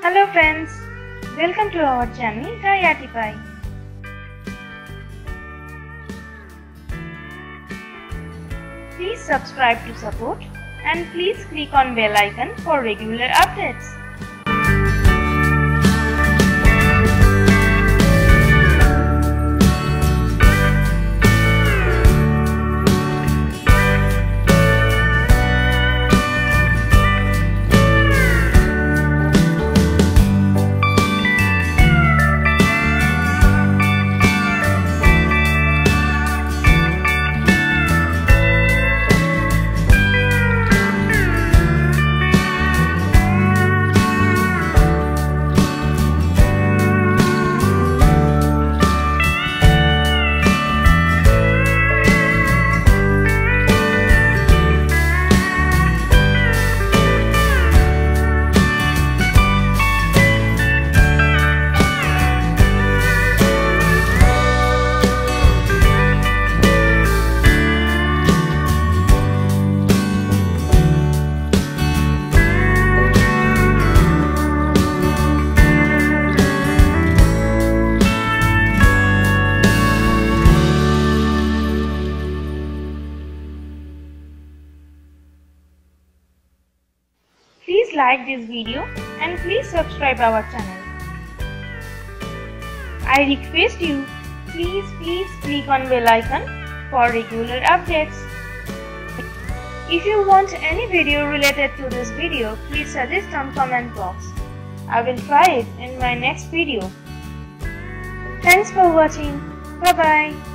Hello friends, welcome to our channel DiyArtiePie. Please subscribe to support and please click on bell icon for regular updates. Please like this video and please subscribe our channel. I request you, please click on bell icon for regular updates. If you want any video related to this video, please suggest on comment box. I will try it in my next video. Thanks for watching. Bye bye.